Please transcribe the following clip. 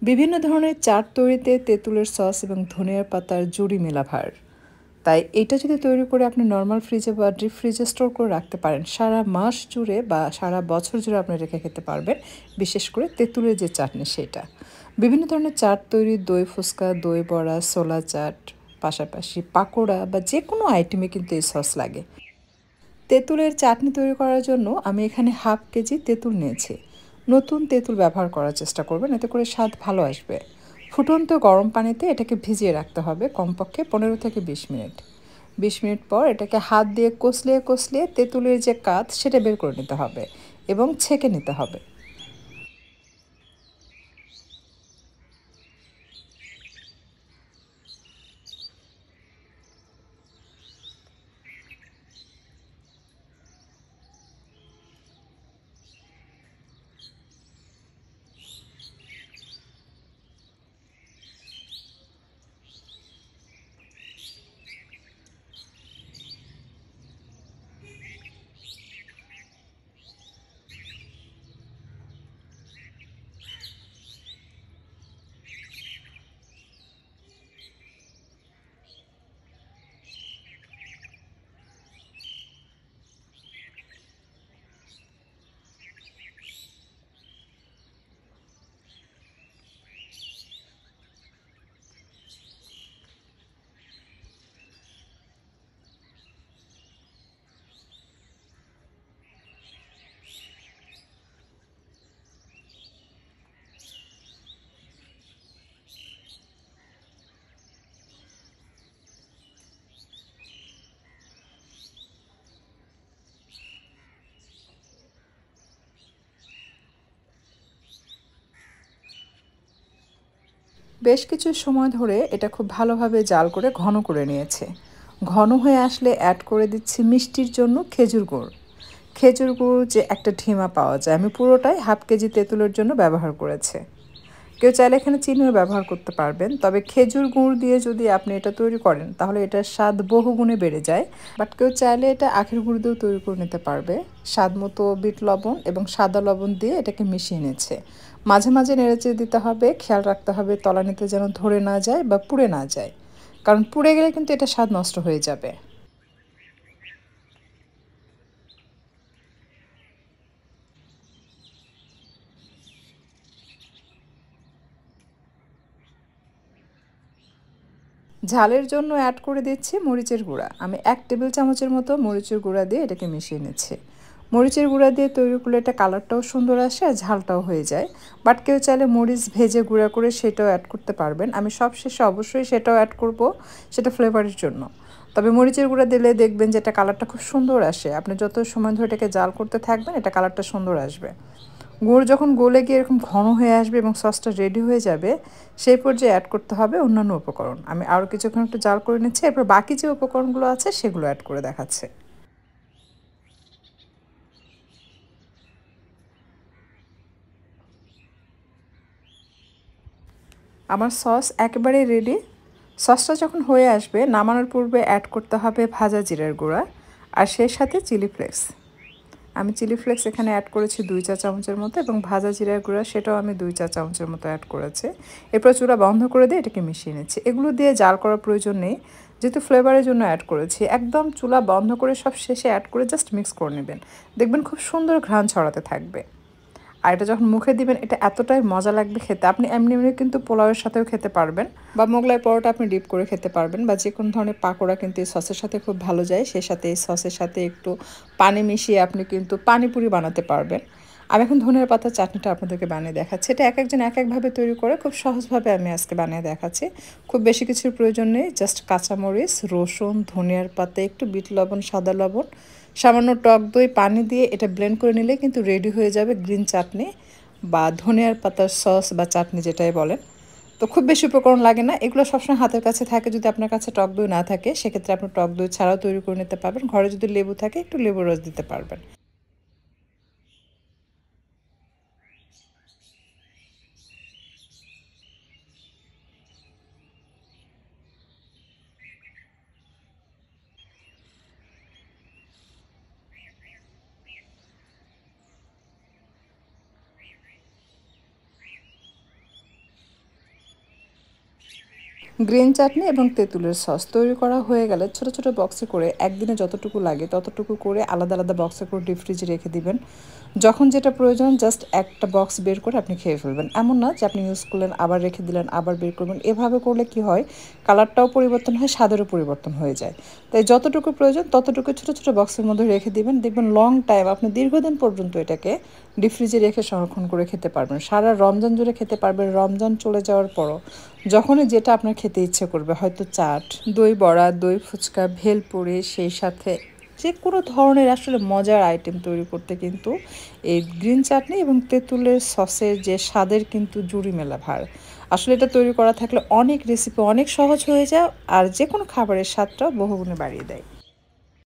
বিভিন্ন ধরনের চাট তৈরিতে তেঁতুলের সস এবং ধনিয়ার পাতার জুড়ি মেলা ভার। তাই এটা যদি তৈরি করে আপনি নর্মাল ফ্রিজে বা ডিপ ফ্রিজে স্টোর করে রাখতে পারেন, সারা মাস জুড়ে বা সারা বছর জুড়ে আপনি রেখে খেতে পারবেন। বিশেষ করে তেঁতুলের যে চাটনি সেটা। বিভিন্ন ধরনের চাট তৈরি, দই ফুচকা, দই বড়া, ছোলা চাট, পাশাপাশি পাকোড়া বা যে কোনো আইটেমে কিন্তু এই সস লাগে। তেঁতুলের চাটনি তৈরি করার জন্য আমি এখানে হাফ কেজি তেঁতুল নিয়েছি। নতুন তেঁতুল ব্যবহার করার চেষ্টা করবেন, এতে করে স্বাদ ভালো আসবে। ফুটন্ত গরম পানিতে এটাকে ভিজিয়ে রাখতে হবে কমপক্ষে 15 থেকে 20 মিনিট। 20 মিনিট পর এটাকে হাত দিয়ে কষলিয়ে কষলিয়ে তেঁতুলের যে কাঁচ সেটা বের করে নিতে হবে এবং ছেঁকে নিতে হবে। বেশ কিছু সময় ধরে এটা খুব ভালোভাবে জাল করে ঘন করে নিয়েছে। ঘন হয়ে আসলে অ্যাড করে দিচ্ছি মিষ্টির জন্য খেজুর গুড়। খেজুর গুড় যে একটা ঢিমা পাওয়া যায়, আমি পুরোটাই হাফ কেজি তেঁতুলের জন্য ব্যবহার করেছি। কেউ চাইলে এখানে চিনিও ব্যবহার করতে পারবেন, তবে খেজুর গুড় দিয়ে যদি আপনি এটা তৈরি করেন তাহলে এটার স্বাদ বহুগুণে বেড়ে যায়। বাট কেউ চাইলে এটা আখের গুড় দিয়েও তৈরি করে নিতে পারবে। স্বাদ মতো বিট লবণ এবং সাদা লবণ দিয়ে এটাকে মিশিয়ে নিচ্ছে। মাঝে মাঝে নেড়েচেড়ে দিতে হবে, খেয়াল রাখতে হবে তলানিতে যেন ধরে না যায় বা পুড়ে না যায়, কারণ পুড়ে গেলে কিন্তু এটা স্বাদ নষ্ট হয়ে যাবে। ঝালের জন্য অ্যাড করে দিচ্ছি মরিচের গুঁড়া। আমি 1 টেবিল চামচের মতো মরিচের গুঁড়া দিয়ে এটাকে মিশিয়ে নিচ্ছি। মরিচের গুঁড়া দিয়ে তৈরি করলে এটা কালারটাও সুন্দর আসে আর ঝালটাও হয়ে যায়। বাট কেউ চাইলে মরিচ ভেজে গুঁড়া করে সেটাও অ্যাড করতে পারবেন। আমি সবশেষে অবশ্যই সেটাও অ্যাড করব, সেটা ফ্লেভারের জন্য। তবে মরিচের গুঁড়া দিলে দেখবেন যে এটা কালারটা খুব সুন্দর আসে। আপনি যত সময় ধরে এটাকে জাল করতে থাকবেন এটা কালারটা সুন্দর আসবে। গুড় যখন গলে গিয়ে এরকম ঘন হয়ে আসবে এবং সসটা রেডি হয়ে যাবে, সেই পর্যায়ে অ্যাড করতে হবে অন্যান্য উপকরণ। আমি আরও কিছুক্ষণ একটু জাল করে নিচ্ছি, এরপর বাকি যে উপকরণগুলো আছে সেগুলো অ্যাড করে দেখাচ্ছে। আমার সস একেবারেই রেডি। সসটা যখন হয়ে আসবে নামানোর পূর্বে অ্যাড করতে হবে ভাজা জিরার গুঁড়া আর সেই সাথে চিলি ফ্লেক্স। আমি চিলি ফ্লেক্স এখানে অ্যাড করেছি 2 চা চামচের মতো এবং ভাজা জিরার গুঁড়া সেটাও আমি 2 চা চামচের মতো অ্যাড করেছি। এরপর চুলা বন্ধ করে দিয়ে এটাকে মিশিয়ে নিচ্ছি। এগুলো দিয়ে জাল করার প্রয়োজন নেই, যেহেতু ফ্লেভারের জন্য অ্যাড করেছি। একদম চুলা বন্ধ করে সব শেষে অ্যাড করে জাস্ট মিক্স করে নেবেন। দেখবেন খুব সুন্দর ঘ্রাণ ছড়াতে থাকবে। আর এটা যখন মুখে দিবেন এটা এতটাই মজা লাগবে খেতে, আপনি এমনি এমনি কিন্তু পোলাওয়ের সাথেও খেতে পারবেন বা মোগলাই পরোটা আপনি ডিপ করে খেতে পারবেন বা যে কোনো ধরনের পাকোড়া কিন্তু এই সসের সাথে খুব ভালো যায়। সেই সাথে এই সসের সাথে একটু পানি মিশিয়ে আপনি কিন্তু পানিপুরি বানাতে পারবেন। আমি এখন ধনিয়ার পাতার চাটনিটা আপনাদেরকে বানিয়ে দেখাচ্ছি। এটা এক একজন এক একভাবে তৈরি করে, খুব সহজভাবে আমি আজকে বানিয়ে দেখাচ্ছি। খুব বেশি কিছুর প্রয়োজন নেই, জাস্ট কাঁচামরিচ, রসুন, ধনিয়ার পাতা, একটু বিট লবণ, সাদা লবণ, সামান্য টক দই, পানি দিয়ে এটা ব্লেন্ড করে নিলে কিন্তু রেডি হয়ে যাবে গ্রিন চাটনি বা ধনিয়ার পাতার সস বা চাটনি যেটাই বলেন। তো খুব বেশি উপকরণ লাগে না, এগুলো সবসময় হাতের কাছে থাকে। যদি আপনার কাছে টক দই না থাকে সেক্ষেত্রে আপনি টক দই ছাড়াও তৈরি করে নিতে পারবেন। ঘরে যদি লেবু থাকে একটু লেবুর রস দিতে পারবেন। গ্রিন চাটনি এবং তেঁতুলের সস তৈরি করা হয়ে গেলে ছোট ছোট বক্সে করে একদিনে যতটুকু লাগে ততটুকু করে আলাদা আলাদা বক্সে করে ডিপ ফ্রিজে রেখে দিবেন। যখন যেটা প্রয়োজন জাস্ট একটা বক্স বের করে আপনি খেয়ে ফেলবেন। এমন না যে আপনি ইউজ করলেন আবার রেখে দিলেন আবার বের করবেন। এভাবে করলে কি হয়, কালারটাও পরিবর্তন হয়, স্বাদেরও পরিবর্তন হয়ে যায়। তাই যতটুকু প্রয়োজন ততটুকু ছোট ছোট বক্সের মধ্যে রেখে দিবেন। দেখবেন লং টাইম আপনি দীর্ঘদিন পর্যন্ত এটাকে ডিপ ফ্রিজে রেখে সংরক্ষণ করে খেতে পারবেন। সারা রমজান জুড়ে খেতে পারবেন। রমজান চলে যাওয়ার পরও যখনই যেটা আপনার খেতে ইচ্ছে করবে, হয়তো চাট, দই বড়া, দই ফুচকা, ভেলপুরি, সেই সাথে যে কোনো ধরনের আসলে মজার আইটেম তৈরি করতে কিন্তু এই গ্রিন চাটনি এবং তেঁতুলের সসের যে স্বাদের কিন্তু জুড়ি মেলা ভার। আসলে এটা তৈরি করা থাকলে অনেক রেসিপি অনেক সহজ হয়ে যায়, আর যে কোনো খাবারের স্বাদটাও বহুগুণে বাড়িয়ে দেয়।